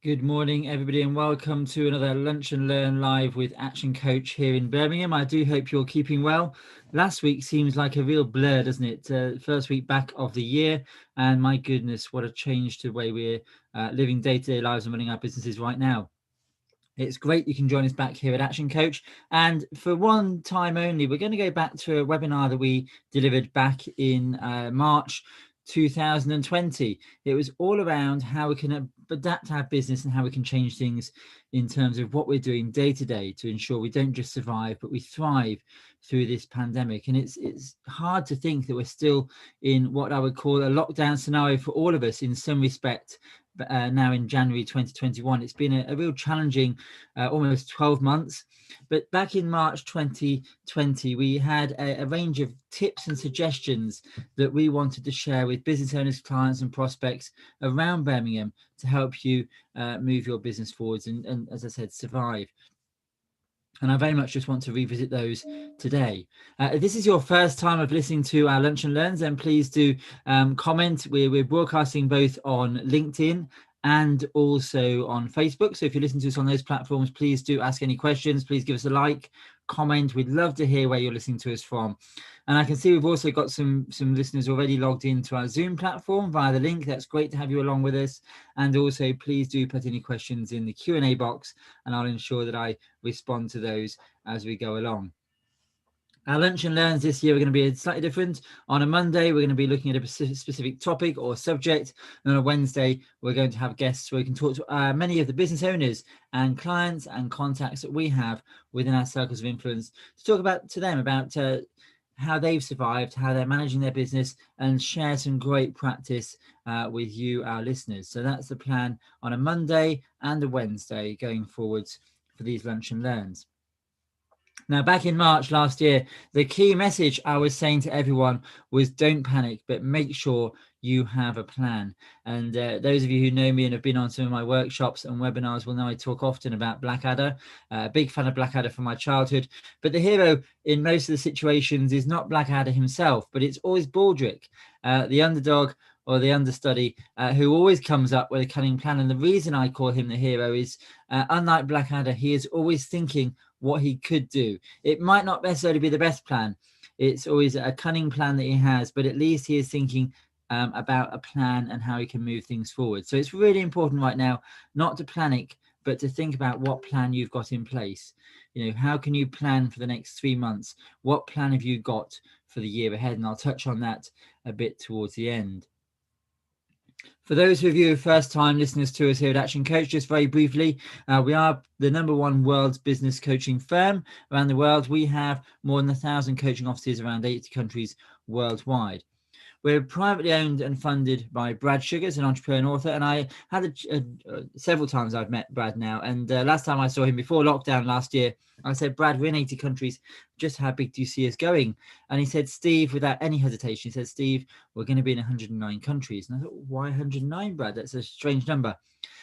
Good morning, everybody, and welcome to another Lunch and Learn Live with Action Coach here in Birmingham. I do hope you're keeping well. Last week seems like a real blur, doesn't it? First week back of the year, and my goodness, what a change to the way we're living day-to-day lives and running our businesses right now. It's great you can join us back here at Action Coach. And for one time only, we're going to go back to a webinar that we delivered back in March 2020. It was all around how we can adapt our business and how we can change things in terms of what we're doing day to day to ensure we don't just survive, but we thrive through this pandemic. And it's hard to think that we're still in what I would call a lockdown scenario for all of us in some respect. Now in January 2021, it's been a real challenging almost 12 months. But back in March 2020, we had a range of tips and suggestions that we wanted to share with business owners, clients and prospects around Birmingham to help you move your business forwards and, as I said, survive. And I very much just want to revisit those today. If this is your first time of listening to our Lunch and Learns, then please do comment. We're broadcasting both on LinkedIn and also on Facebook. So if you listen to us on those platforms, please do ask any questions. Please give us a like, comment. We'd love to hear where you're listening to us from. And I can see we've also got some listeners already logged into our Zoom platform via the link. That's great to have you along with us. And also, please do put any questions in the Q&A box, and I'll ensure that I respond to those as we go along. Our Lunch and Learns this year are going to be slightly different. On a Monday, we're going to be looking at a specific topic or subject. And on a Wednesday, we're going to have guests where we can talk to many of the business owners and clients and contacts that we have within our circles of influence to talk about how they've survived, how they're managing their business, and share some great practice with you, our listeners. So that's the plan on a Monday and a Wednesday going forwards for these Lunch and Learns. Now, back in March last year, the key message I was saying to everyone was don't panic, but make sure you have a plan. And those of you who know me and have been on some of my workshops and webinars will know I talk often about Blackadder. A big fan of Blackadder from my childhood. But the hero in most of the situations is not Blackadder himself, but it's always Baldric, the underdog or the understudy, who always comes up with a cunning plan. And the reason I call him the hero is, unlike Blackadder, he is always thinking what he could do. It might not necessarily be the best plan. It's always a cunning plan that he has, but at least he is thinking about a plan and how he can move things forward. So it's really important right now not to panic, but to think about what plan you've got in place. You know, how can you plan for the next 3 months? What plan have you got for the year ahead? And I'll touch on that a bit towards the end. For those of you first-time listeners to us here at Action Coach, just very briefly, we are the #1 world's business coaching firm around the world. We have more than 1,000 coaching offices around 80 countries worldwide. We're privately owned and funded by Brad Sugars, an entrepreneur and author. And I had several times I've met Brad now. And last time I saw him before lockdown last year, I said, Brad, we're in 80 countries. Just how big do you see us going? And he said, Steve, without any hesitation, he said, Steve, we're going to be in 109 countries. And I thought, why 109, Brad? That's a strange number.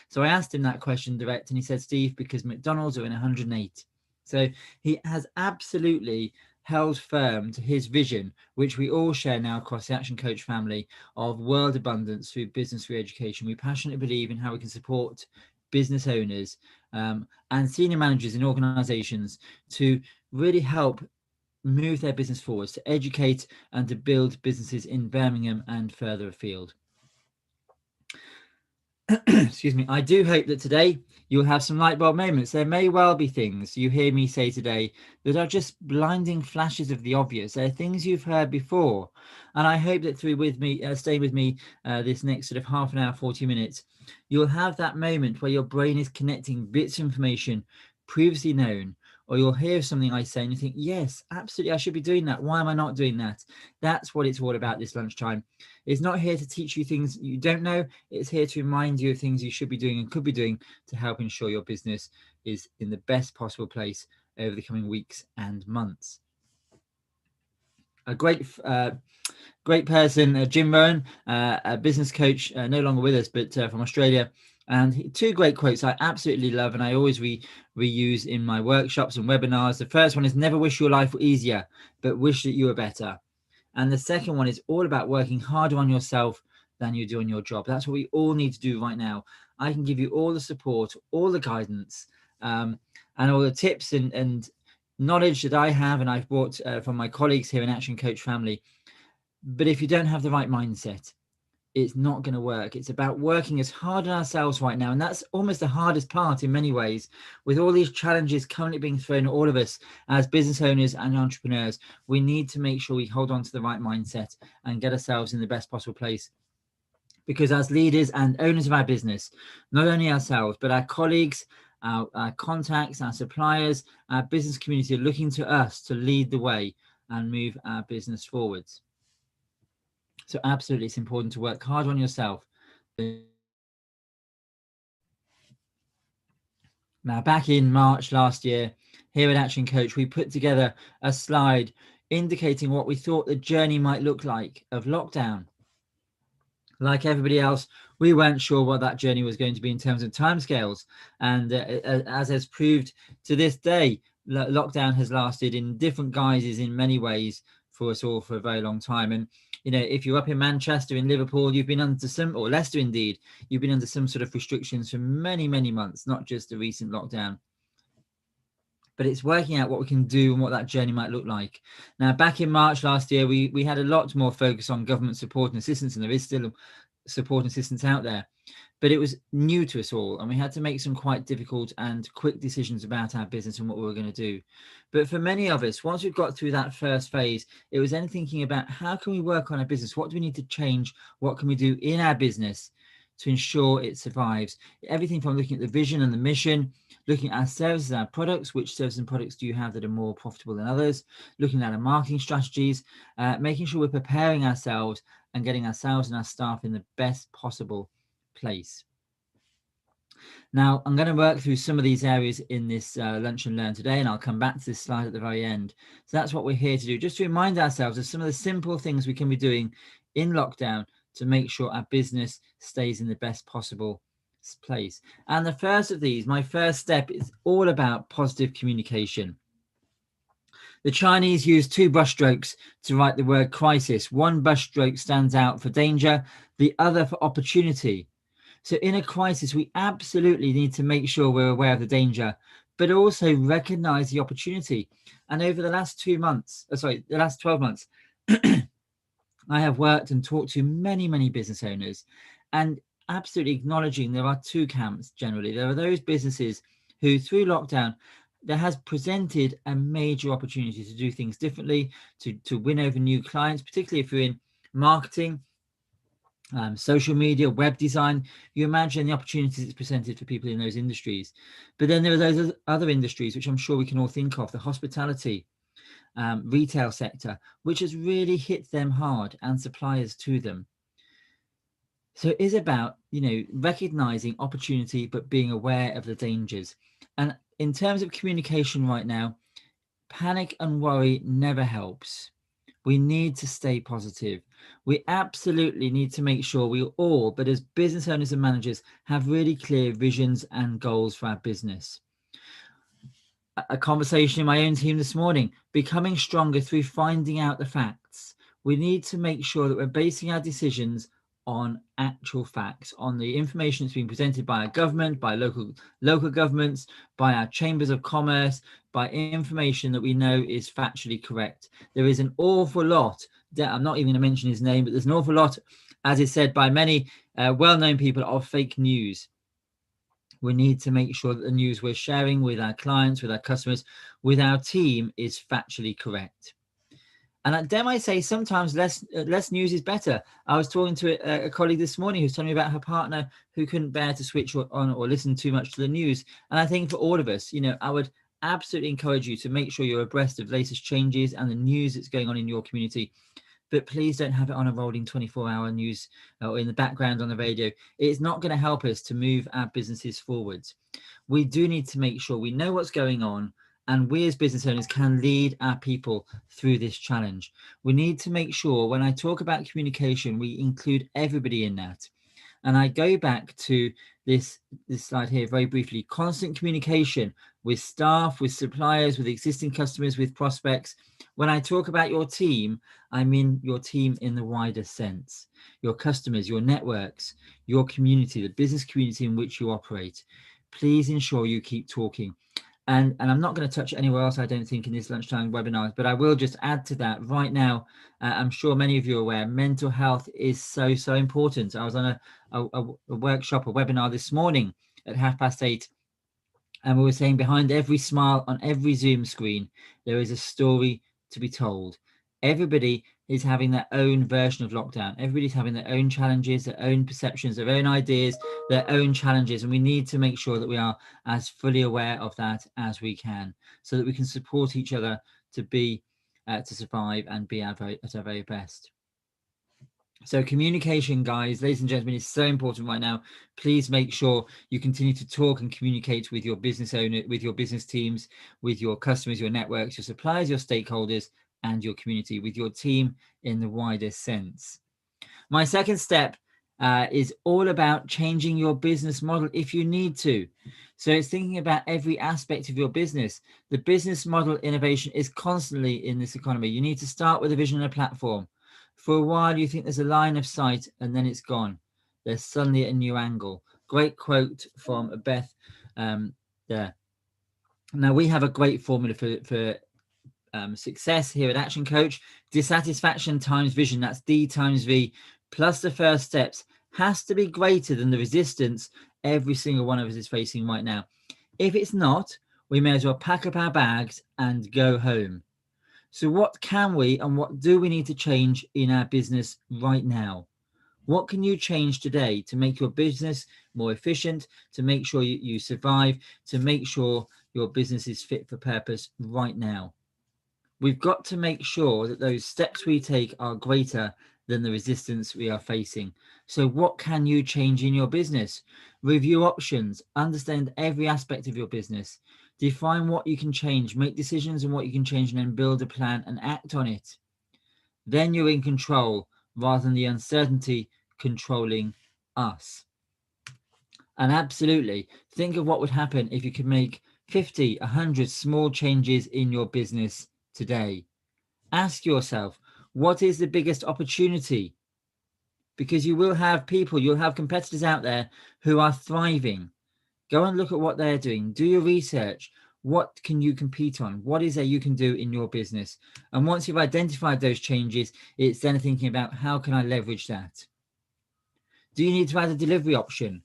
So I asked him that question direct. And he said, Steve, because McDonald's are in 108. So he has absolutely held firm to his vision, which we all share now across the Action Coach family, of world abundance through business re-education. We passionately believe in how we can support business owners and senior managers in organizations to really help move their business forwards, to educate and to build businesses in Birmingham and further afield. Excuse me. I do hope that today you'll have some light bulb moments. There may well be things you hear me say today that are just blinding flashes of the obvious. They're things you've heard before. And I hope that through staying with me this next sort of half an hour, 40 minutes, you'll have that moment where your brain is connecting bits of information previously known, or you'll hear something I say and you think, yes, absolutely, I should be doing that. Why am I not doing that? That's what it's all about this lunchtime. It's not here to teach you things you don't know. It's here to remind you of things you should be doing and could be doing to help ensure your business is in the best possible place over the coming weeks and months. A great person, Jim Rohn, a business coach, no longer with us, but from Australia. And two great quotes I absolutely love and I always reuse in my workshops and webinars. The first one is, never wish your life were easier, but wish that you were better. And the second one is all about working harder on yourself than you do on your job. That's what we all need to do right now. I can give you all the support, all the guidance, and all the tips and knowledge that I have and I've brought from my colleagues here in Action Coach family. But if you don't have the right mindset, it's not going to work. It's about working as hard on ourselves right now. And that's almost the hardest part in many ways, with all these challenges currently being thrown at all of us as business owners and entrepreneurs. We need to make sure we hold on to the right mindset and get ourselves in the best possible place. Because as leaders and owners of our business, not only ourselves, but our colleagues, our contacts, our suppliers, our business community are looking to us to lead the way and move our business forwards. So absolutely, it's important to work hard on yourself. Now, back in March last year, here at Action Coach, we put together a slide indicating what we thought the journey might look like of lockdown. Like everybody else, we weren't sure what that journey was going to be in terms of timescales. And as has proved to this day, lockdown has lasted in different guises in many ways for us all for a very long time. And, you know, if you're up in Manchester, in Liverpool, you've been under some, or Leicester indeed, you've been under some sort of restrictions for many, many months, not just the recent lockdown. But it's working out what we can do and what that journey might look like. Now, back in March last year, we had a lot more focus on government support and assistance, and there is still support and assistance out there. But it was new to us all, and we had to make some quite difficult and quick decisions about our business and what we were going to do. But for many of us, once we've got through that first phase, it was then thinking about how can we work on our business? What do we need to change? What can we do in our business to ensure it survives? Everything from looking at the vision and the mission, looking at our services, our products, which services and products do you have that are more profitable than others, looking at our marketing strategies, making sure we're preparing ourselves and getting ourselves and our staff in the best possible place. Now, I'm going to work through some of these areas in this Lunch and Learn today, and I'll come back to this slide at the very end. So that's what we're here to do, just to remind ourselves of some of the simple things we can be doing in lockdown to make sure our business stays in the best possible place. And the first of these, my first step, is all about positive communication. The Chinese use 2 brushstrokes to write the word crisis. One brushstroke stands out for danger, the other for opportunity. So in a crisis, we absolutely need to make sure we're aware of the danger, but also recognize the opportunity. And over the last 12 months, I have worked and talked to many, many business owners, and absolutely acknowledging there are 2 camps generally. There are those businesses who, through lockdown, there has presented a major opportunity to do things differently, to win over new clients, particularly if you're in marketing, social media, web design. You imagine the opportunities it's presented for people in those industries. But then there are those other industries, which I'm sure we can all think of, the hospitality, retail sector, which has really hit them hard, and suppliers to them. So it is about, recognizing opportunity, but being aware of the dangers. And in terms of communication right now, panic and worry never helps. We need to stay positive. We absolutely need to make sure we all, but as business owners and managers, have really clear visions and goals for our business. A conversation in my own team this morning, becoming stronger through finding out the facts. We need to make sure that we're basing our decisions on actual facts, on the information that's being presented by our government, by local governments, by our chambers of commerce, by information that we know is factually correct. There is an awful lot, I'm not even going to mention his name, but there's an awful lot, as is said by many well-known people, of fake news. We need to make sure that the news we're sharing with our clients, with our customers, with our team is factually correct. And dare I say, sometimes less news is better. I was talking to a colleague this morning who's telling me about her partner who couldn't bear to switch on or listen too much to the news. And I think for all of us, I would absolutely encourage you to make sure you're abreast of latest changes and the news that's going on in your community. But please don't have it on a rolling 24-hour news or in the background on the radio. It's not going to help us to move our businesses forwards. We do need to make sure we know what's going on, and we as business owners can lead our people through this challenge. We need to make sure when I talk about communication, we include everybody in that. And I go back to this slide here very briefly. Constant communication with staff, with suppliers, with existing customers, with prospects. When I talk about your team, I mean your team in the wider sense, your customers, your networks, your community, the business community in which you operate. Please ensure you keep talking. And I'm not going to touch anywhere else, I don't think, in this lunchtime webinar, but I will just add to that right now. I'm sure many of you are aware, mental health is so, so important. I was on a workshop, a webinar this morning at 8:30. And we were saying behind every smile on every Zoom screen, there is a story to be told. Everybody is having their own version of lockdown. Everybody's having their own challenges, their own perceptions, their own ideas, their own challenges. And we need to make sure that we are as fully aware of that as we can, so that we can support each other to be, to survive and be at our very best. So communication, guys, ladies and gentlemen, is so important right now. Please make sure you continue to talk and communicate with your business owner, with your business teams, with your customers, your networks, your suppliers, your stakeholders, and your community, with your team in the wider sense. My second step is all about changing your business model if you need to. So it's thinking about every aspect of your business. The business model innovation is constantly in this economy. You need to start with a vision and a platform. For a while, you think there's a line of sight and then it's gone. There's suddenly a new angle. Great quote from Beth there. Now, we have a great formula for success here at Action Coach. Dissatisfaction times vision, that's D times V, plus the first steps, has to be greater than the resistance every single one of us is facing right now. If it's not, we may as well pack up our bags and go home. So what can we and what do we need to change in our business right now? What can you change today to make your business more efficient, to make sure you survive, to make sure your business is fit for purpose right now? We've got to make sure that those steps we take are greater than the resistance we are facing. So what can you change in your business? Review options, understand every aspect of your business, define what you can change, make decisions on what you can change, and then build a plan and act on it. Then you're in control rather than the uncertainty controlling us. And absolutely, think of what would happen if you could make 50, 100 small changes in your business today. Ask yourself, what is the biggest opportunity? Because you will have people, you'll have competitors out there who are thriving. Go and look at what they're doing. Do your research. What can you compete on? What is there you can do in your business? And once you've identified those changes, it's then thinking about how can I leverage that? Do you need to add a delivery option?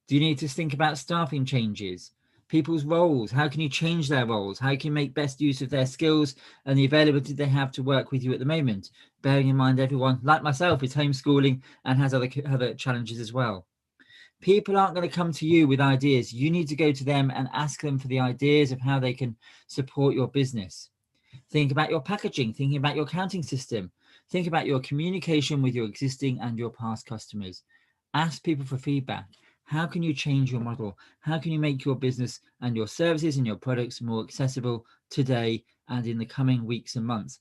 Do you need to think about staffing changes? People's roles, how can you change their roles? How can you make best use of their skills and the availability they have to work with you at the moment? Bearing in mind everyone, like myself, is homeschooling and has other challenges as well. People aren't going to come to you with ideas. You need to go to them and ask them for the ideas of how they can support your business. Think about your packaging, thinking about your accounting system. Think about your communication with your existing and your past customers. Ask people for feedback. How can you change your model? How can you make your business and your services and your products more accessible today and in the coming weeks and months?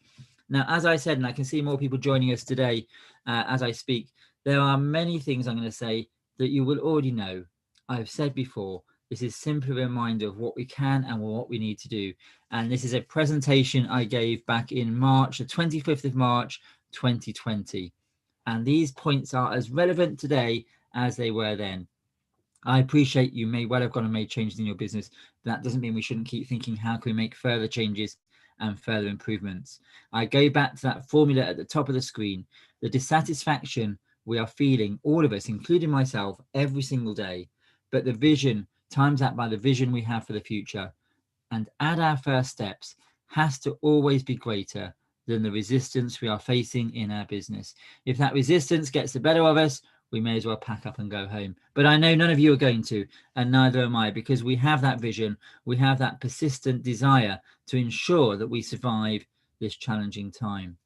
Now, as I said, and I can see more people joining us today as I speak, there are many things I'm going to say that you will already know. I've said before, this is simply a reminder of what we can and what we need to do. And this is a presentation I gave back in March, the 25th of March, 2020. And these points are as relevant today as they were then. I appreciate you may well have gone and made changes in your business. That doesn't mean we shouldn't keep thinking, how can we make further changes and further improvements? I go back to that formula at the top of the screen, the dissatisfaction we are feeling, all of us, including myself, every single day. But the vision, times that by the vision we have for the future, and at our first steps, has to always be greater than the resistance we are facing in our business. If that resistance gets the better of us, we may as well pack up and go home. But I know none of you are going to, and neither am I, because we have that vision, we have that persistent desire to ensure that we survive this challenging time.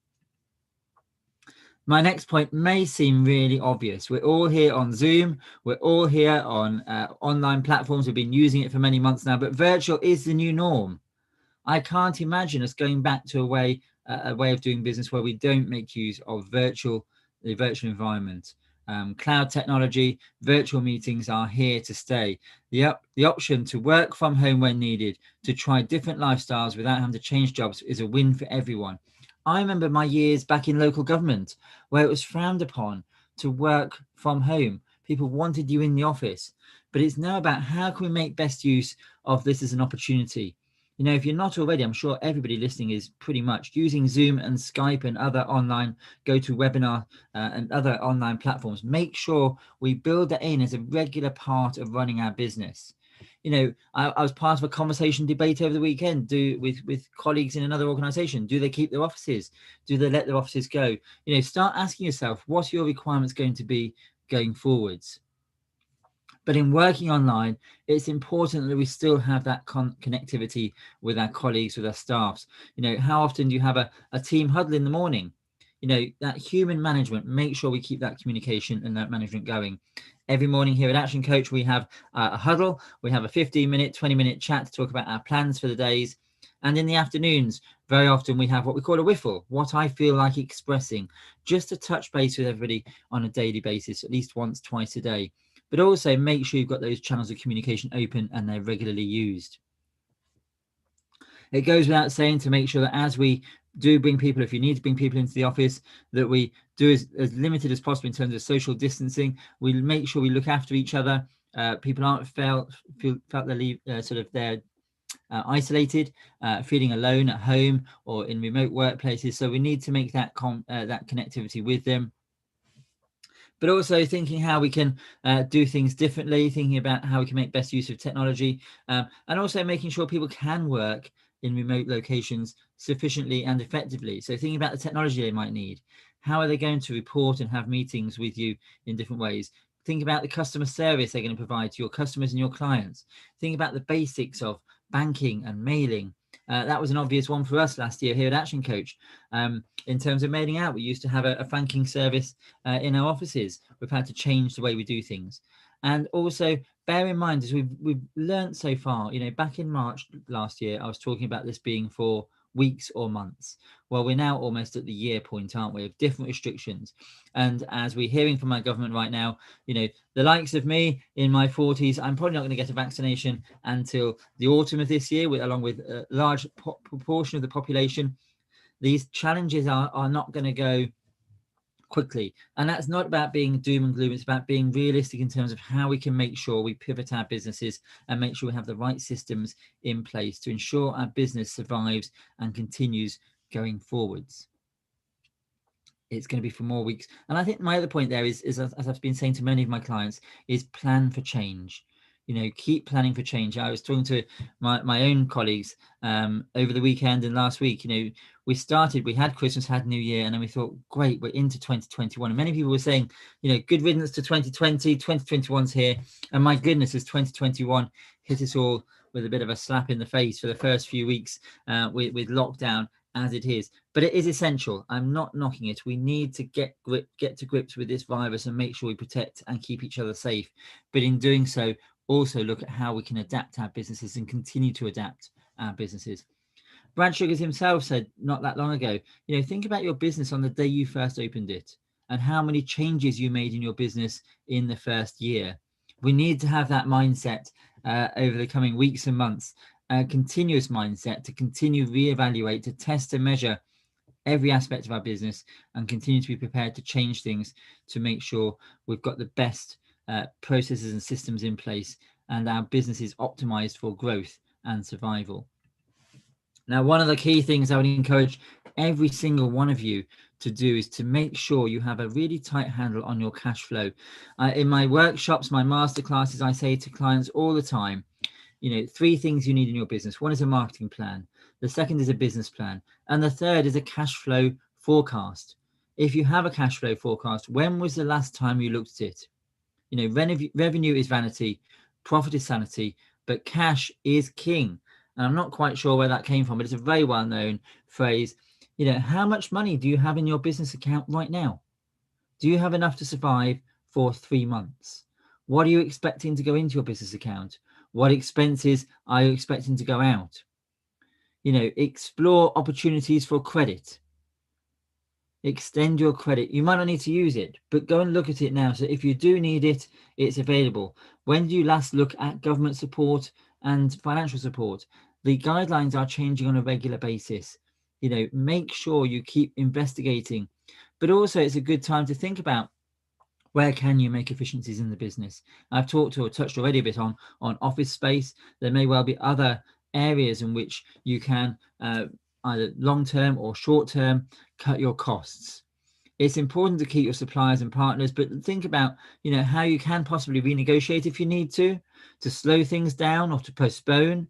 My next point may seem really obvious. We're all here on Zoom. We're all here on online platforms. We've been using it for many months now, but virtual is the new norm. I can't imagine us going back to a way of doing business where we don't make use of the virtual environment. Cloud technology, virtual meetings are here to stay. The option to work from home when needed, to try different lifestyles without having to change jobs, is a win for everyone. I remember my years back in local government where it was frowned upon to work from home. People wanted you in the office, but it's now about how can we make best use of this as an opportunity. You know, if you're not already, I'm sure everybody listening is pretty much using Zoom and Skype and other online GoToWebinar and other online platforms. Make sure we build that in as a regular part of running our business. You know, I was part of a conversation debate over the weekend with colleagues in another organization. Do they keep their offices? Do they let their offices go? You know, start asking yourself, what's your requirements going to be going forwards? But in working online, it's important that we still have that connectivity with our colleagues, with our staffs. You know, how often do you have a team huddle in the morning? You know, that human management, make sure we keep that communication and that management going. Every morning here at Action Coach, we have a huddle. We have a 15-minute, 20-minute chat to talk about our plans for the days. And in the afternoons, very often we have what we call a whiffle, what I feel like expressing, just to touch base with everybody on a daily basis, at least once, twice a day. But also make sure you've got those channels of communication open and they're regularly used. It goes without saying to make sure that as we do bring people, if you need to bring people into the office, that we do as limited as possible in terms of social distancing. We make sure we look after each other. People aren't felt they're isolated, feeling alone at home or in remote workplaces. So we need to make that that connectivity with them. But also thinking how we can do things differently, thinking about how we can make best use of technology, and also making sure people can work in remote locations sufficiently and effectively. So thinking about the technology they might need. How are they going to report and have meetings with you in different ways? Think about the customer service they're going to provide to your customers and your clients. Think about the basics of banking and mailing. That was an obvious one for us last year here at Action Coach. In terms of mailing out, we used to have a franking service in our offices. We've had to change the way we do things. And also bear in mind, as we've learned so far, you know, back in March last year, I was talking about this being for weeks or months. Well, we're now almost at the year point, aren't we, of different restrictions. And as we're hearing from our government right now, you know, the likes of me in my 40s, I'm probably not going to get a vaccination until the autumn of this year, along with a large proportion of the population. These challenges are not going to go quickly. And that's not about being doom and gloom. It's about being realistic in terms of how we can make sure we pivot our businesses and make sure we have the right systems in place to ensure our business survives and continues going forwards. It's going to be for more weeks. And I think my other point there is as I've been saying to many of my clients, is plan for change. You know, keep planning for change. I was talking to my own colleagues over the weekend and last week. You know, we had Christmas, had New Year, and then we thought, great, we're into 2021. And many people were saying, you know, good riddance to 2020, 2021's here. And my goodness, as 2021 hit us all with a bit of a slap in the face for the first few weeks with lockdown as it is. But it is essential. I'm not knocking it. We need to get to grips with this virus and make sure we protect and keep each other safe. But in doing so, also look at how we can adapt our businesses and continue to adapt our businesses. Brad Sugars himself said not that long ago, you know, think about your business on the day you first opened it and how many changes you made in your business in the first year. We need to have that mindset over the coming weeks and months, a continuous mindset to continue reevaluate, to test and measure every aspect of our business and continue to be prepared to change things to make sure we've got the best processes and systems in place and our business is optimized for growth and survival. Now, one of the key things I would encourage every single one of you to do is to make sure you have a really tight handle on your cash flow. In my workshops, my masterclasses, I say to clients all the time, you know, 3 things you need in your business. One is a marketing plan. The second is a business plan. And the third is a cash flow forecast. If you have a cash flow forecast, when was the last time you looked at it? You know, revenue is vanity, profit is sanity, but cash is king. And I'm not quite sure where that came from, but it's a very well-known phrase. You know, how much money do you have in your business account right now? Do you have enough to survive for 3 months? What are you expecting to go into your business account? What expenses are you expecting to go out? You know, explore opportunities for credit. Extend your credit. You might not need to use it, but go and look at it now. So if you do need it, it's available. When did you last look at government support and financial support? The guidelines are changing on a regular basis. Make sure you keep investigating, but also it's a good time to think about where can you make efficiencies in the business. I've talked or touched already a bit on office space. There may well be other areas in which you can either long-term or short-term cut your costs. It's important to keep your suppliers and partners, but think about how you can possibly renegotiate if you need to slow things down or to postpone.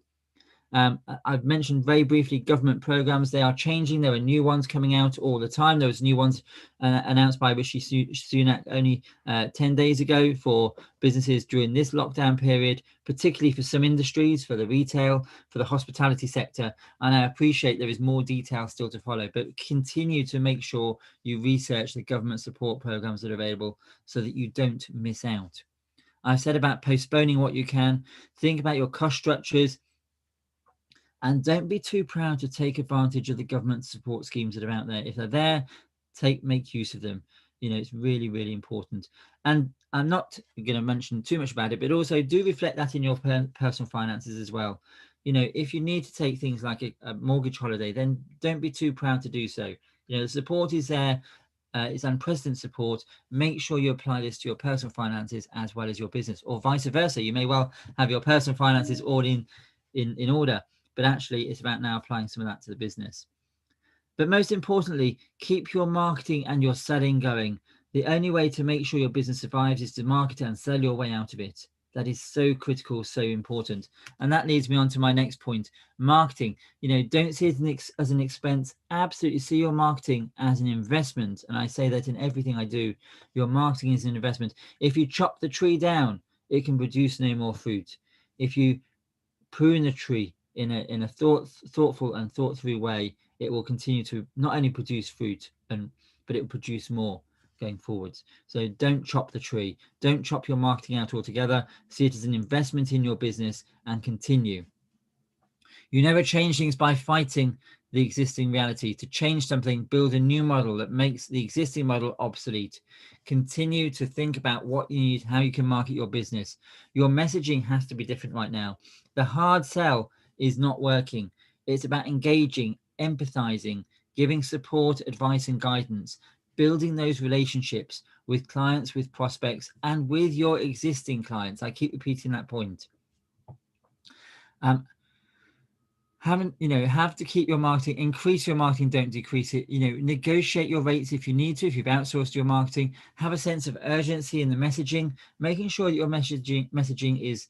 I've mentioned very briefly government programs. They are changing. There are new ones coming out all the time. There was new ones announced by Rishi Sunak only 10 days ago for businesses during this lockdown period, particularly for some industries, for the retail, for the hospitality sector. And I appreciate there is more detail still to follow, but continue to make sure you research the government support programs that are available so that you don't miss out. I've said about postponing what you can. Think about your cost structures. And don't be too proud to take advantage of the government support schemes that are out there. If they're there, make use of them. It's really, really important. And I'm not going to mention too much about it, but also do reflect that in your personal finances as well. If you need to take things like a mortgage holiday, then don't be too proud to do so. The support is there. It's unprecedented support. Make sure you apply this to your personal finances as well as your business, or vice versa. You may well have your personal finances all in order, but actually it's about now applying some of that to the business. But most importantly, keep your marketing and your selling going. The only way to make sure your business survives is to market and sell your way out of it. That is so critical, so important. And that leads me on to my next point, marketing. Don't see it as an expense. Absolutely see your marketing as an investment. And I say that in everything I do. Your marketing is an investment. If you chop the tree down, it can produce no more fruit. If you prune the tree in a thoughtful and thought through way, it will continue to not only produce fruit, but it will produce more going forwards. So don't chop the tree. Don't chop your marketing out altogether. See it as an investment in your business and continue. You never change things by fighting the existing reality. To change something, build a new model that makes the existing model obsolete. Continue to think about what you need, how you can market your business. Your messaging has to be different right now. The hard sell is not working. It's about engaging, empathizing, giving support, advice, and guidance, building those relationships with clients, with prospects, and with your existing clients. I keep repeating that point. Have to keep your marketing, increase your marketing, don't decrease it. Negotiate your rates if you need to, if you've outsourced your marketing. Have a sense of urgency in the messaging, making sure that your messaging is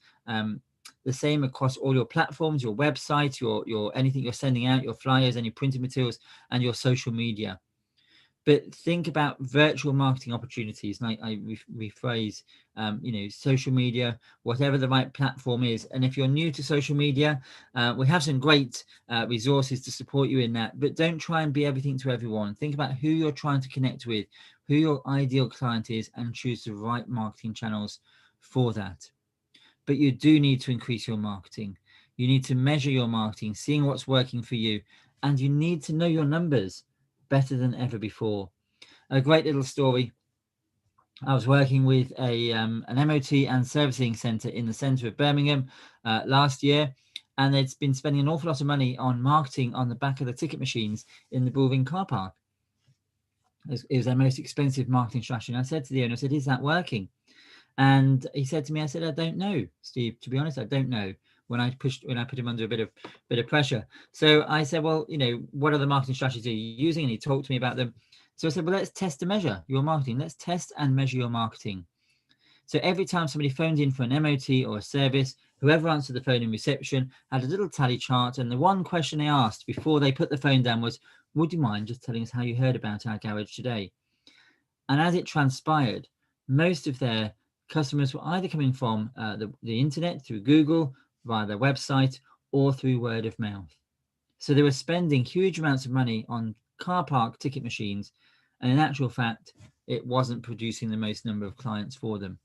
the same across all your platforms, your website, your anything you're sending out, your flyers, any printed materials, and your social media. But think about virtual marketing opportunities. And I rephrase, social media, whatever the right platform is. And if you're new to social media, we have some great resources to support you in that. But don't try and be everything to everyone. Think about who you're trying to connect with, who your ideal client is, and choose the right marketing channels for that. But you do need to increase your marketing. You need to measure your marketing, seeing what's working for you. And you need to know your numbers better than ever before. A great little story. I was working with an MOT and servicing centre in the centre of Birmingham last year, and they'd been spending an awful lot of money on marketing on the back of the ticket machines in the Birmingham car park. It was their most expensive marketing strategy. And I said to the owner, I said, is that working? And he said to me, I said, I don't know, Steve, to be honest, I don't know. When I put him under a bit of pressure. So I said, well, what other marketing strategies are you using? And he talked to me about them. So I said, well, let's test and measure your marketing. Let's test and measure your marketing. So every time somebody phoned in for an MOT or a service, whoever answered the phone in reception had a little tally chart. And the one question they asked before they put the phone down was, would you mind just telling us how you heard about our garage today? And as it transpired, most of their customers were either coming from the internet, through Google, via their website, or through word of mouth. So they were spending huge amounts of money on car park ticket machines, and in actual fact, it wasn't producing the most number of clients for them.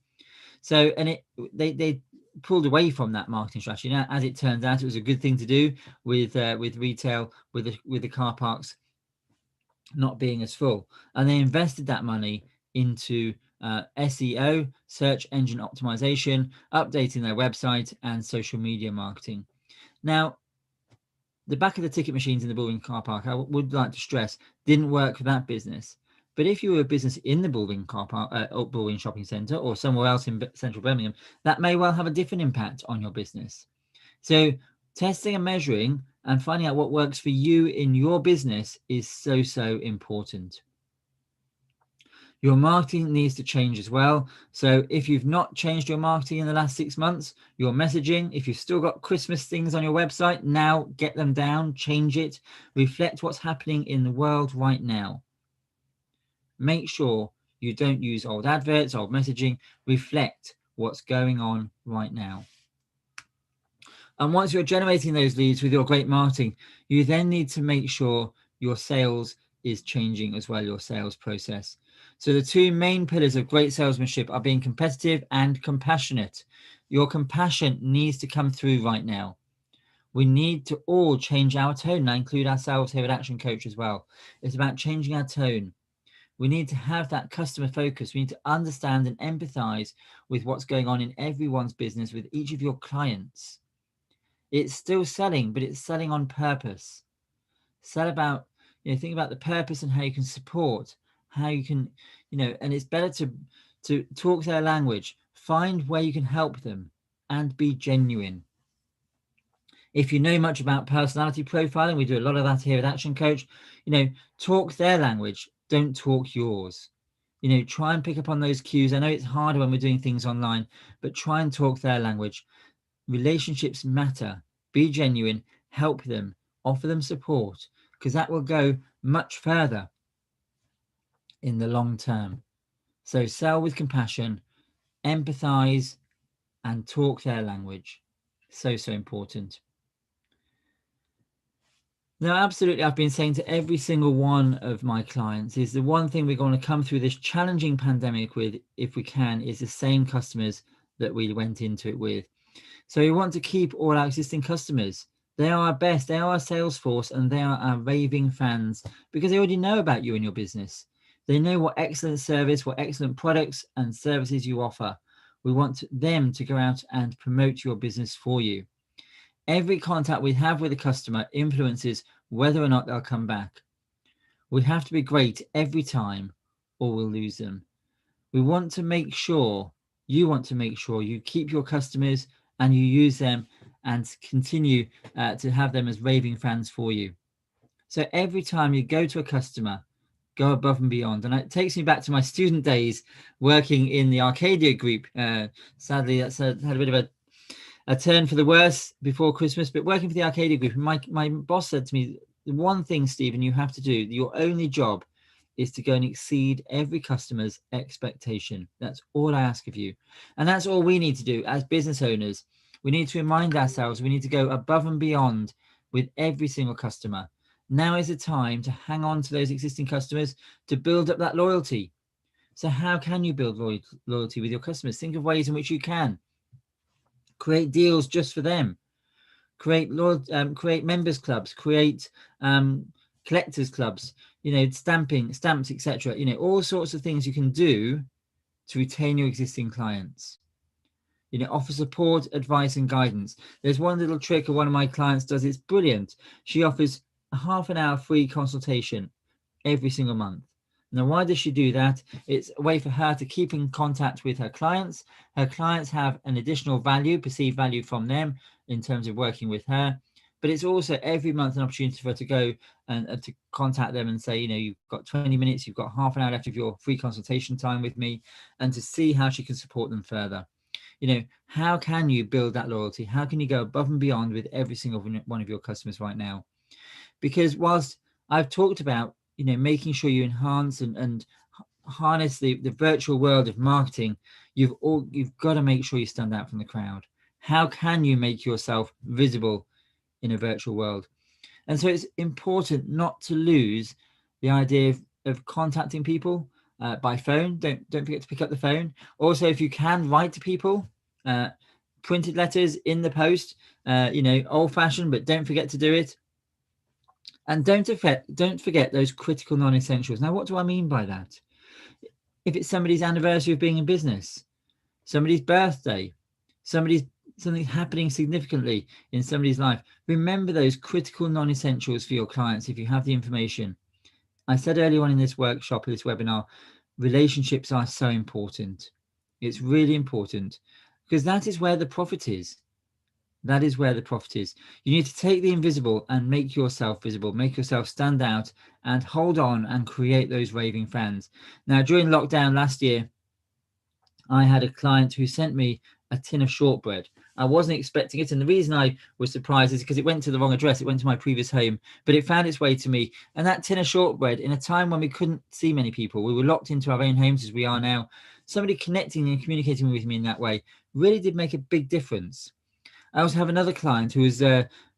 So, and they pulled away from that marketing strategy. Now, as it turns out, it was a good thing to do with retail, with the car parks. not being as full. And they invested that money into SEO, search engine optimization, updating their website, and social media marketing. Now, the back of the ticket machines in the Bullring car park, I would like to stress, didn't work for that business. But if you were a business in the Bullring car park, Bullring shopping centre, or somewhere else in central Birmingham, that may well have a different impact on your business. So testing and measuring and finding out what works for you in your business is so important. Your marketing needs to change as well. So if you've not changed your marketing in the last 6 months, your messaging, if you've still got Christmas things on your website, now get them down, change it, reflect what's happening in the world right now. Make sure you don't use old adverts, old messaging, reflect what's going on right now. And once you're generating those leads with your great marketing, you then need to make sure your sales is changing as well, your sales process. So the two main pillars of great salesmanship are being competitive and compassionate. Your compassion needs to come through right now. We need to all change our tone. And I include ourselves here at Action Coach as well. It's about changing our tone. We need to have that customer focus. We need to understand and empathize with what's going on in everyone's business, with each of your clients. It's still selling, but it's selling on purpose. Sell about, think about the purpose and how you can support, how you can, and it's better to talk their language, find where you can help them, and be genuine. If you know much about personality profiling, we do a lot of that here at Action Coach, talk their language, don't talk yours. Try and pick up on those cues. I know it's harder when we're doing things online, but try and talk their language. Relationships matter. Be genuine, help them, offer them support, because that will go much further in the long term. So sell with compassion, empathize, and talk their language. So important. Now, absolutely, I've been saying to every single one of my clients is the one thing we're going to come through this challenging pandemic with, if we can, is the same customers that we went into it with. So we want to keep all our existing customers. They are our best. They are our sales force, and they are our raving fans because they already know about you and your business. They know what excellent service, what excellent products and services you offer. We want them to go out and promote your business for you. Every contact we have with a customer influences whether or not they'll come back. We have to be great every time or we'll lose them. We want to make sure, you want to make sure you keep your customers and you use them and continue to have them as raving fans for you. So every time you go to a customer, go above and beyond. And it takes me back to my student days working in the Arcadia group. Sadly, that's had a bit of a turn for the worse before Christmas, but working for the Arcadia group, my boss said to me, the one thing, Stephen, you have to do, your only job is to go and exceed every customer's expectation. That's all I ask of you. And that's all we need to do as business owners. We need to remind ourselves, we need to go above and beyond with every single customer. Now is the time to hang on to those existing customers, to build up that loyalty. So how can you build loyalty with your customers? Think of ways in which you can. Create deals just for them. Create members clubs. Create collectors clubs. Stamps, etc. All sorts of things you can do to retain your existing clients. Offer support, advice, and guidance. There's one little trick one of my clients does. It's brilliant. She offers a half an hour free consultation every single month. Now, why does she do that? It's a way for her to keep in contact with her clients. Her clients have an additional value, perceived value from them in terms of working with her. But it's also every month an opportunity for her to go and to contact them and say, you've got 20 minutes, you've got half an hour left of your free consultation time with me, and to see how she can support them further. How can you build that loyalty? How can you go above and beyond with every single one of your customers right now? Because whilst I've talked about, making sure you enhance and harness the virtual world of marketing, you've got to make sure you stand out from the crowd. How can you make yourself visible in a virtual world? And so it's important not to lose the idea of contacting people by phone. Don't forget to pick up the phone. Also, if you can, write to people. Printed letters in the post, old-fashioned, but don't forget to do it. And don't forget those critical non-essentials. Now, what do I mean by that? If it's somebody's anniversary of being in business, somebody's birthday, something happening significantly in somebody's life, remember those critical non-essentials for your clients if you have the information. I said earlier on in this workshop, this webinar, relationships are so important. It's really important because that is where the profit is. That is where the profit is. You need to take the invisible and make yourself visible, make yourself stand out and hold on and create those raving fans. Now, during lockdown last year, I had a client who sent me a tin of shortbread. I wasn't expecting it. And the reason I was surprised is because it went to the wrong address. It went to my previous home, but it found its way to me. And that tin of shortbread, in a time when we couldn't see many people, we were locked into our own homes as we are now, somebody connecting and communicating with me in that way really did make a big difference. I also have another client who was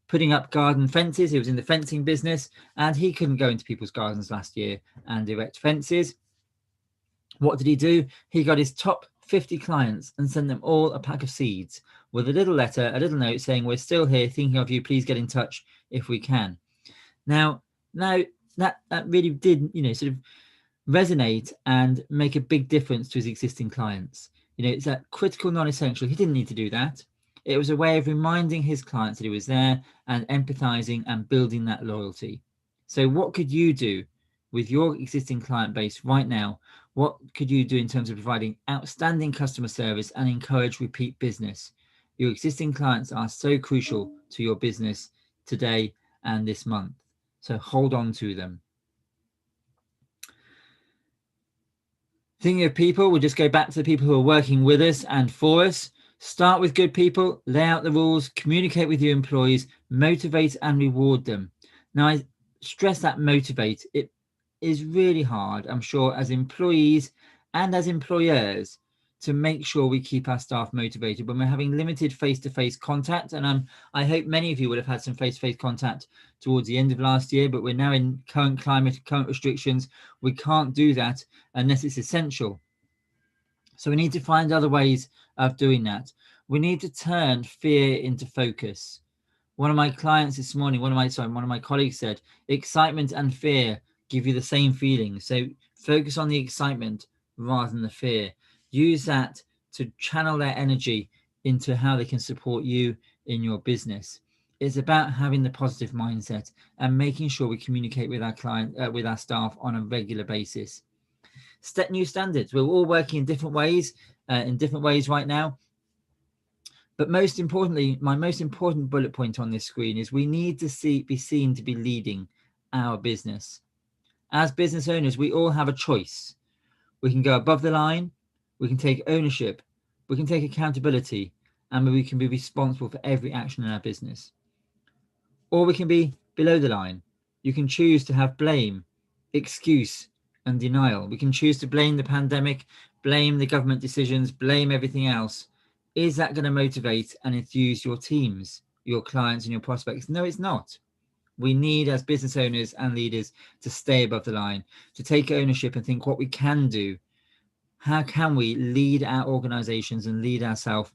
putting up garden fences. He was in the fencing business and he couldn't go into people's gardens last year and erect fences. What did he do? He got his top 50 clients and sent them all a pack of seeds with a little letter, a little note saying, "We're still here thinking of you. Please get in touch if we can." Now that really did, sort of resonate and make a big difference to his existing clients. It's that critical non-essential. He didn't need to do that. It was a way of reminding his clients that he was there and empathizing and building that loyalty. So what could you do with your existing client base right now? What could you do in terms of providing outstanding customer service and encourage repeat business? Your existing clients are so crucial to your business today and this month. So hold on to them. Thinking of people, we'll just go back to the people who are working with us and for us. Start with good people, lay out the rules, communicate with your employees, motivate and reward them. Now, I stress that motivate. It is really hard, I'm sure, as employees and as employers to make sure we keep our staff motivated when we're having limited face-to-face contact. And I hope many of you would have had some face-to-face contact towards the end of last year, but we're now in current climate, current restrictions. We can't do that unless it's essential. So we need to find other ways of doing that. We need to turn fear into focus. One of my clients this morning, one of my colleagues said, excitement and fear give you the same feeling. So focus on the excitement rather than the fear. Use that to channel their energy into how they can support you in your business. It's about having the positive mindset and making sure we communicate with our staff on a regular basis. Set new standards. We're all working in different ways right now. But most importantly, my most important bullet point on this screen is we need to be seen to be leading our business. As business owners, we all have a choice. We can go above the line, we can take ownership, we can take accountability, and we can be responsible for every action in our business. Or we can be below the line. You can choose to have blame, excuse, and denial. We can choose to blame the pandemic, blame the government decisions, blame everything else. Is that going to motivate and enthuse your teams, your clients, and your prospects? No, it's not. We need, as business owners and leaders, to stay above the line, to take ownership and think what we can do. How can we lead our organizations and lead ourselves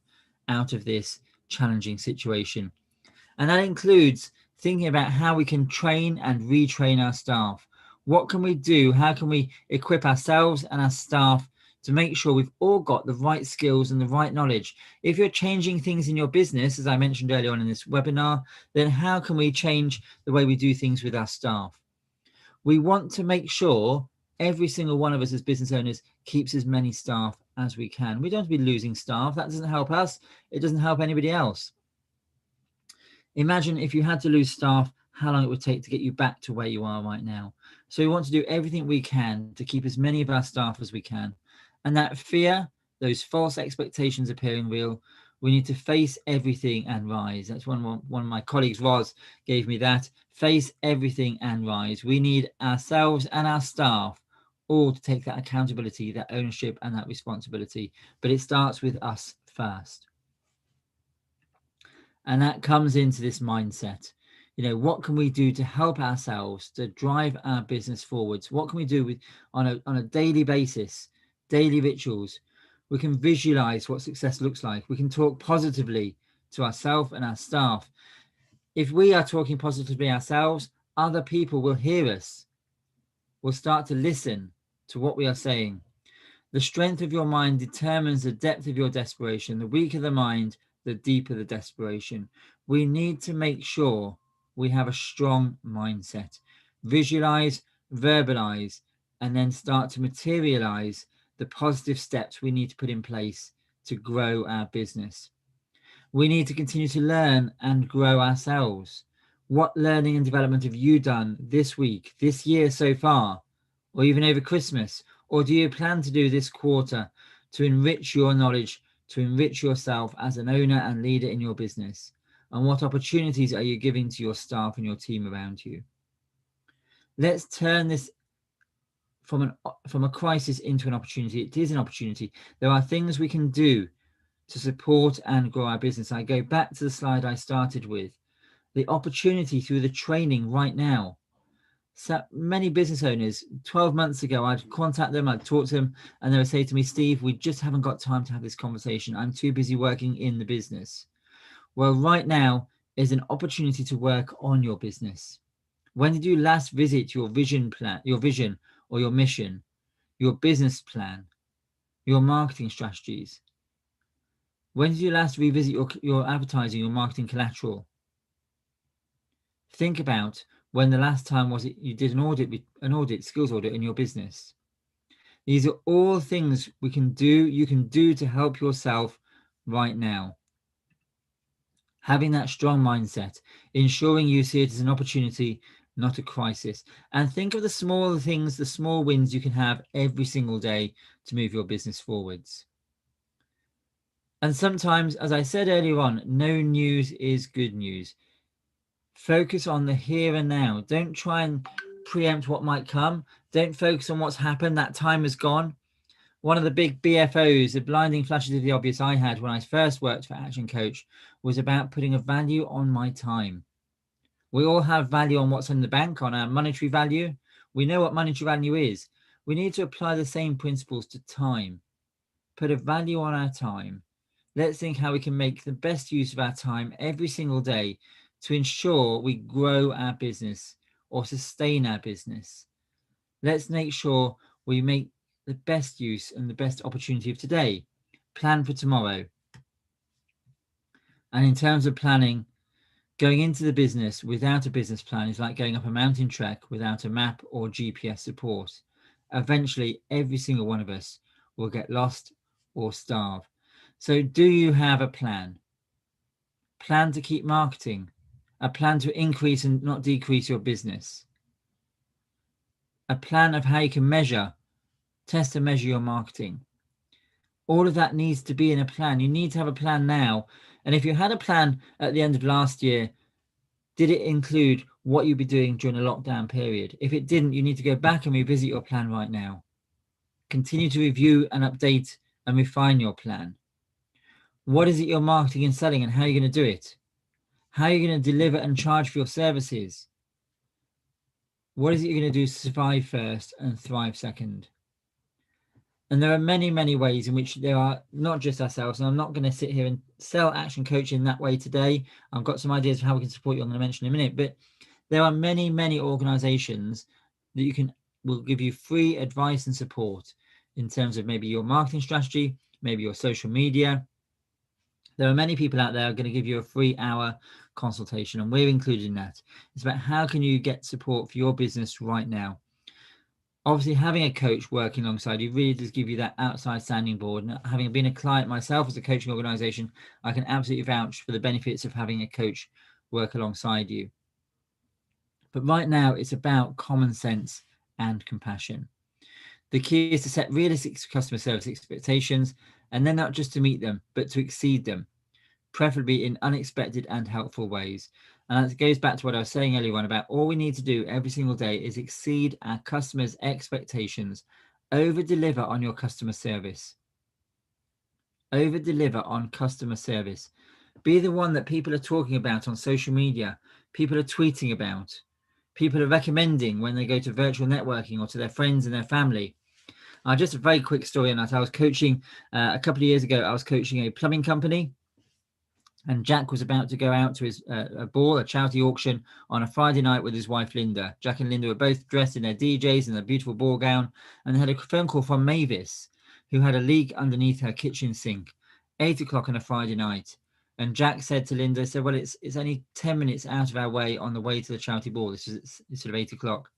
out of this challenging situation? And that includes thinking about how we can train and retrain our staff. What can we do? How can we equip ourselves and our staff to make sure we've all got the right skills and the right knowledge? If you're changing things in your business, as I mentioned earlier on in this webinar, then how can we change the way we do things with our staff? We want to make sure every single one of us as business owners keeps as many staff as we can. We don't want to be losing staff. That doesn't help us. It doesn't help anybody else. Imagine if you had to lose staff, how long it would take to get you back to where you are right now. So we want to do everything we can to keep as many of our staff as we can. And that fear, those false expectations appearing real, we need to face everything and rise. That's one of my colleagues, Roz, gave me that. Face everything and rise. We need ourselves and our staff all to take that accountability, that ownership and that responsibility. But it starts with us first. And that comes into this mindset. What can we do to help ourselves to drive our business forwards? What can we do on a daily basis, daily rituals? We can visualize what success looks like. We can talk positively to ourselves and our staff. If we are talking positively ourselves, other people will hear us, will start to listen to what we are saying. The strength of your mind determines the depth of your desperation. The weaker the mind, the deeper the desperation. We need to make sure we have a strong mindset. Visualize, verbalize, and then start to materialize the positive steps we need to put in place to grow our business. We need to continue to learn and grow ourselves. What learning and development have you done this week, this year so far, or even over Christmas? Or do you plan to do this quarter to enrich your knowledge, to enrich yourself as an owner and leader in your business? And what opportunities are you giving to your staff and your team around you? Let's turn this from a crisis into an opportunity. It is an opportunity. There are things we can do to support and grow our business. I go back to the slide I started with. The opportunity through the training right now. So many business owners, 12 months ago, I'd contact them, I'd talk to them, and they would say to me, Steve, we just haven't got time to have this conversation. I'm too busy working in the business. Well, right now is an opportunity to work on your business. When did you last visit your vision or your mission, your business plan, your marketing strategies? When did you last revisit your advertising, your marketing collateral? Think about when the last time was it you did an skills audit in your business. These are all things you can do to help yourself right now. Having that strong mindset, ensuring you see it as an opportunity, not a crisis. And think of the small things, the small wins you can have every single day to move your business forwards. And sometimes, as I said earlier on, no news is good news. Focus on the here and now. Don't try and preempt what might come. Don't focus on what's happened. That time is gone. One of the big BFOs, the blinding flashes of the obvious I had when I first worked for Action Coach, was about putting a value on my time. We all have value on what's in the bank, on our monetary value. We know what monetary value is. We need to apply the same principles to time. Put a value on our time. Let's think how we can make the best use of our time every single day to ensure we grow our business or sustain our business. Let's make sure we make the best use and the best opportunity of today. Plan for tomorrow. And in terms of planning, going into the business without a business plan is like going up a mountain trek without a map or GPS support. Eventually, every single one of us will get lost or starve. So do you have a plan? Plan to keep marketing, a plan to increase and not decrease your business, a plan of how you can test and measure your marketing. All of that needs to be in a plan. You need to have a plan now. And if you had a plan at the end of last year, did it include what you'd be doing during a lockdown period? If it didn't, you need to go back and revisit your plan right now. Continue to review and update and refine your plan. What is it you're marketing and selling, and how are you going to do it? How are you going to deliver and charge for your services? What is it you're going to do to survive first and thrive second? And there are many, many ways in which there are not just ourselves. And I'm not going to sit here and sell Action Coach in that way today. I've got some ideas of how we can support you I'm going to mention in a minute. But there are many, many organizations that will give you free advice and support in terms of maybe your marketing strategy, maybe your social media. There are many people out there who are going to give you a free hour consultation, and we're included in that. It's about how can you get support for your business right now. Obviously, having a coach working alongside you really does give you that outside sounding board. And having been a client myself as a coaching organization, I can absolutely vouch for the benefits of having a coach work alongside you. But right now, it's about common sense and compassion. The key is to set realistic customer service expectations, and then not just to meet them, but to exceed them, preferably in unexpected and helpful ways. And that goes back to what I was saying earlier on about all we need to do every single day is exceed our customers' expectations, over-deliver on your customer service. Over-deliver on customer service. Be the one that people are talking about on social media, people are tweeting about, people are recommending when they go to virtual networking or to their friends and their family. Just a very quick story on that. I was coaching a couple of years ago. I was coaching a plumbing company, And Jack was about to go out to his a charity auction on a Friday night with his wife Linda. Jack and Linda were both dressed in their DJs and their beautiful ball gown, and they had a phone call from Mavis, who had a leak underneath her kitchen sink. 8 o'clock on a Friday night. And Jack said to Linda, "Well, it's only 10 minutes out of our way on the way to the charity ball. This is sort of 8 o'clock."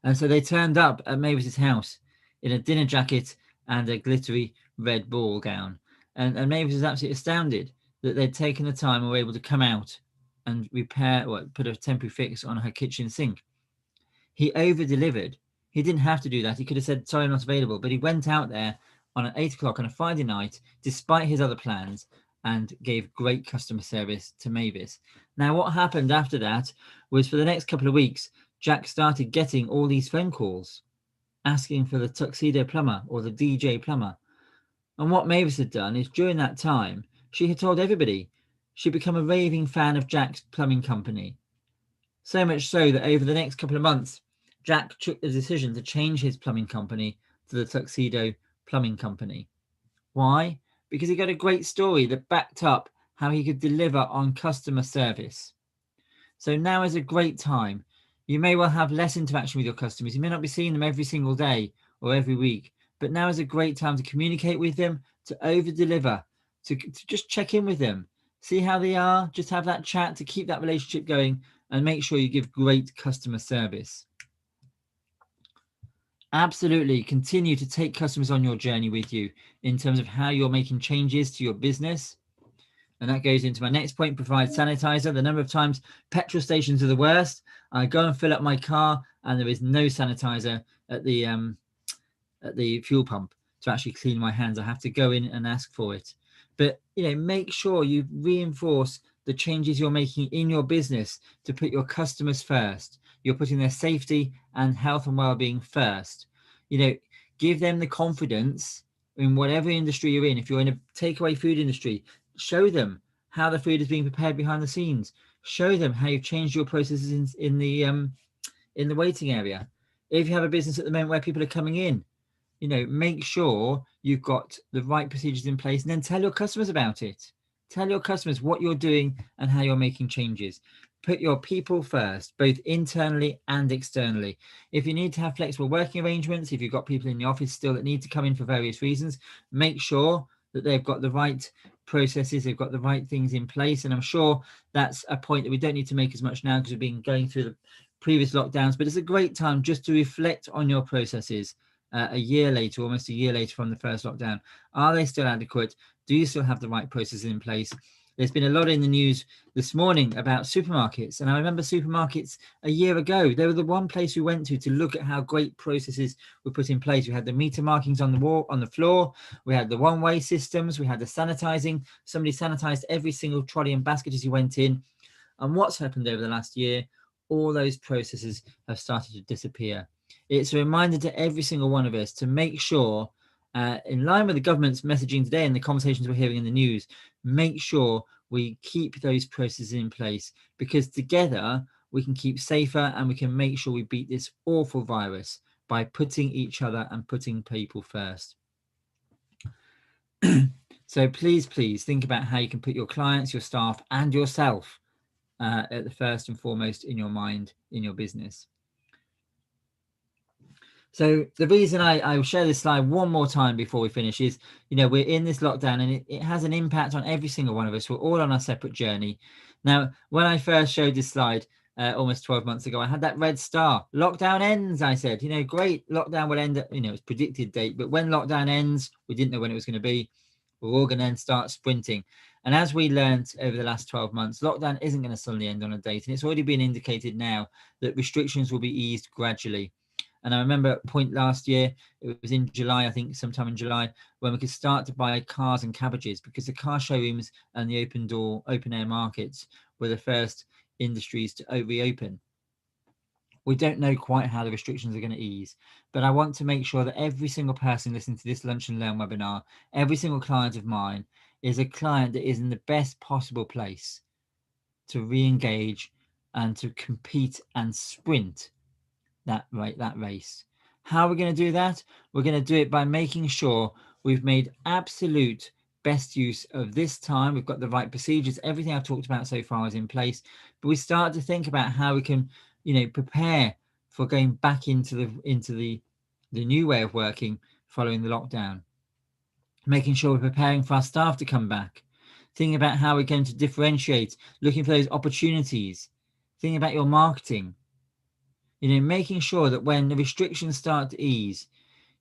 And so they turned up at Mavis's house in a dinner jacket and a glittery red ball gown. And Mavis was absolutely astounded that they'd taken the time and were able to come out and repair or put a temporary fix on her kitchen sink. He over-delivered. He didn't have to do that. He could have said, "Sorry, I'm not available." But he went out there on an 8 o'clock on a Friday night, despite his other plans, and gave great customer service to Mavis. Now, what happened after that was for the next couple of weeks, Jack started getting all these phone calls asking for the tuxedo plumber or the DJ plumber. And what Mavis had done is during that time, she had told everybody she'd become a raving fan of Jack's plumbing company. So much so that over the next couple of months, Jack took the decision to change his plumbing company to the Tuxedo Plumbing Company. Why? Because he got a great story that backed up how he could deliver on customer service. So now is a great time. You may well have less interaction with your customers. You may not be seeing them every single day or every week, but now is a great time to communicate with them, to over-deliver, to just check in with them, see how they are, just have that chat to keep that relationship going and make sure you give great customer service. Absolutely. Continue to take customers on your journey with you in terms of how you're making changes to your business. And that goes into my next point, provide sanitizer. The number of times petrol stations are the worst. I go and fill up my car and there is no sanitizer at the fuel pump to actually clean my hands. I have to go in and ask for it. But, make sure you reinforce the changes you're making in your business to put your customers first. You're putting their safety and health and well-being first. Give them the confidence in whatever industry you're in. If you're in a takeaway food industry, show them how the food is being prepared behind the scenes. Show them how you've changed your processes in the waiting area. If you have a business at the moment where people are coming in, make sure you've got the right procedures in place, and then tell your customers about it. Tell your customers what you're doing and how you're making changes. Put your people first, both internally and externally. If you need to have flexible working arrangements, if you've got people in the office still that need to come in for various reasons, make sure that they've got the right processes, they've got the right things in place. And I'm sure that's a point that we don't need to make as much now because we've been going through the previous lockdowns, but it's a great time just to reflect on your processes a year later, almost a year later from the first lockdown. Are they still adequate? Do you still have the right processes in place? There's been a lot in the news this morning about supermarkets. And I remember supermarkets a year ago, they were the one place we went to look at how great processes were put in place. We had the meter markings on the wall, on the floor. We had the one-way systems. We had the sanitizing. Somebody sanitized every single trolley and basket as you went in. And what's happened over the last year? All those processes have started to disappear. It's a reminder to every single one of us to make sure, in line with the government's messaging today and the conversations we're hearing in the news, make sure we keep those processes in place, because together we can keep safer and we can make sure we beat this awful virus by putting each other and putting people first. So please think about how you can put your clients, your staff, and yourself at the first and foremost in your mind, in your business. So the reason I will share this slide one more time before we finish is, we're in this lockdown and it has an impact on every single one of us. We're all on a separate journey. Now, when I first showed this slide almost 12 months ago, I had that red star. Lockdown ends, I said, great, lockdown will end, it's predicted date, but when lockdown ends, we didn't know when it was going to be. We're all going to then start sprinting. And as we learned over the last 12 months, lockdown isn't going to suddenly end on a date. And it's already been indicated now that restrictions will be eased gradually. And I remember a point last year, it was in July, I think sometime in July, when we could start to buy cars and cabbages, because the car showrooms and the open air markets were the first industries to reopen. We don't know quite how the restrictions are going to ease, but I want to make sure that every single person listening to this Lunch and Learn webinar, every single client of mine is a client that is in the best possible place to re-engage and to compete and sprint that race. How are we going to do that? We're going to do it by making sure we've made absolute best use of this time. We've got the right procedures. Everything I've talked about so far is in place, but we start to think about how we can, prepare for going back into the new way of working following the lockdown. Making sure we're preparing for our staff to come back. Thinking about how we're going to differentiate, looking for those opportunities. Thinking about your marketing. Making sure that when the restrictions start to ease,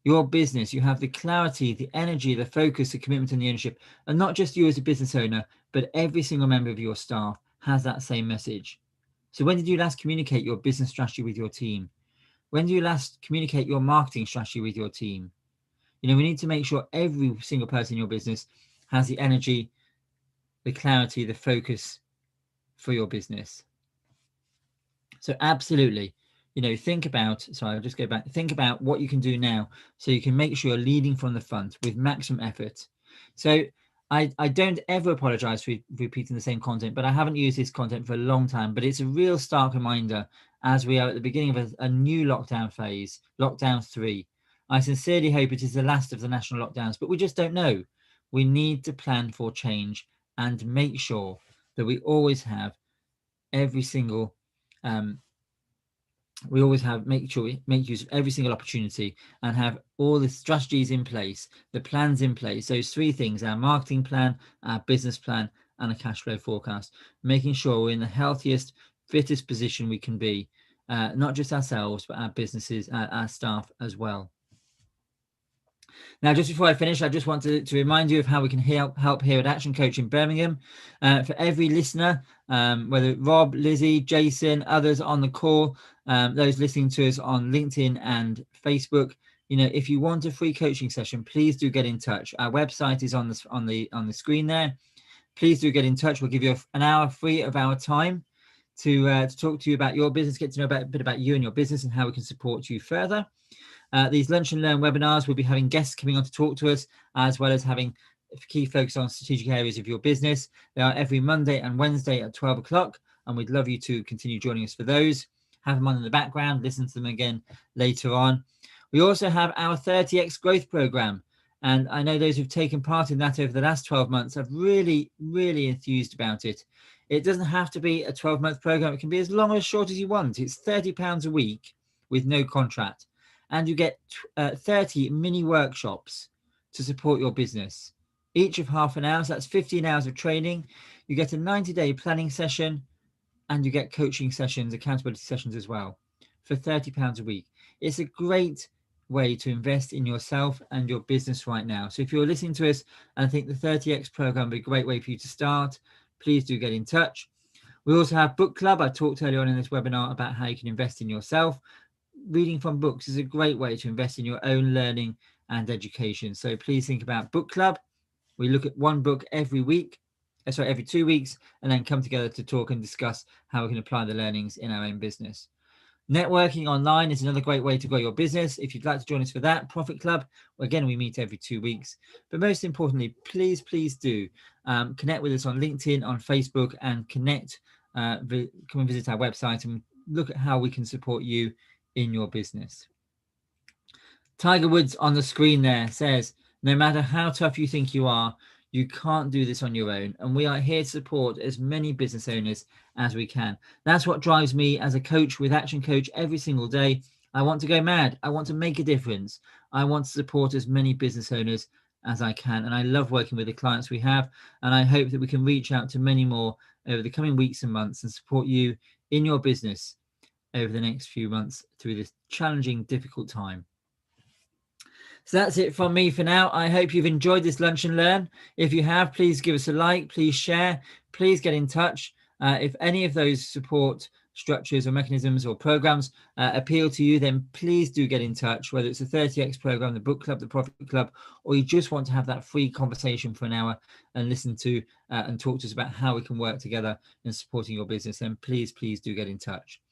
your business, you have the clarity, the energy, the focus, the commitment, and the ownership. And not just you as a business owner, but every single member of your staff has that same message. So when did you last communicate your business strategy with your team? When did you last communicate your marketing strategy with your team? We need to make sure every single person in your business has the energy, the clarity, the focus for your business. So absolutely, think about what you can do now so you can make sure you're leading from the front with maximum effort. So I don't ever apologize for repeating the same content, but I haven't used this content for a long time, but it's a real stark reminder as we are at the beginning of a new lockdown phase, lockdown 3. I sincerely hope it is the last of the national lockdowns, but we just don't know. We need to plan for change and make sure that we always have every single make sure we make use of every single opportunity and have all the strategies in place, the plans in place. Those 3 things: our marketing plan, our business plan, and a cash flow forecast, making sure we're in the healthiest, fittest position we can be, not just ourselves, but our businesses, our staff as well. Now, just before I finish, I just want to remind you of how we can help here at Action Coach in Birmingham. For every listener, whether Rob, Lizzie, Jason, others on the call, those listening to us on LinkedIn and Facebook, if you want a free coaching session, please do get in touch. Our website is on the screen there. Please do get in touch. We'll give you an hour free of our time to talk to you about your business, get to know a bit about you and your business and how we can support you further. These Lunch and Learn webinars, we'll be having guests coming on to talk to us, as well as having a key focus on strategic areas of your business. They are every Monday and Wednesday at 12 o'clock, and we'd love you to continue joining us for those. Have them on in the background, listen to them again later on. We also have our 30x growth program, and I know those who've taken part in that over the last 12 months have really, really enthused about it. It doesn't have to be a 12-month program. It can be as long or as short as you want. It's £30 a week with no contract. And you get 30 mini workshops to support your business, each of half an hour. So that's 15 hours of training. You get a 90-day planning session, and you get coaching sessions, accountability sessions as well, for £30 a week. It's a great way to invest in yourself and your business right now. So if you're listening to us and think the 30x program would be a great way for you to start, please do get in touch. We also have book club. I talked earlier on in this webinar about how you can invest in yourself. Reading from books is a great way to invest in your own learning and education. So please think about book club. We look at one book every 2 weeks, and then come together to talk and discuss how we can apply the learnings in our own business. Networking online is another great way to grow your business. If you'd like to join us for that, Profit Club, again, we meet every 2 weeks. But most importantly, please do connect with us on LinkedIn, on Facebook, and come and visit our website and look at how we can support you in your business. Tiger Woods on the screen there says, no matter how tough you think you are, you can't do this on your own. And we are here to support as many business owners as we can. That's what drives me as a coach with Action Coach every single day. I want to go mad. I want to make a difference. I want to support as many business owners as I can. And I love working with the clients we have. And I hope that we can reach out to many more over the coming weeks and months and support you in your business over the next few months through this challenging, difficult time. So that's it from me for now. I hope you've enjoyed this Lunch and Learn. If you have, please give us a like, please share, please get in touch. If any of those support structures or mechanisms or programs appeal to you, then please do get in touch, whether it's the 30X program, the book club, the Profit Club, or you just want to have that free conversation for an hour and listen to and talk to us about how we can work together in supporting your business, then please do get in touch.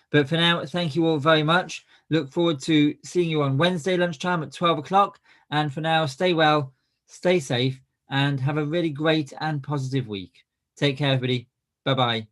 But for now, thank you all very much. Look forward to seeing you on Wednesday lunchtime at 12 o'clock. And for now, stay well, stay safe, and have a really great and positive week. Take care, everybody. Bye-bye.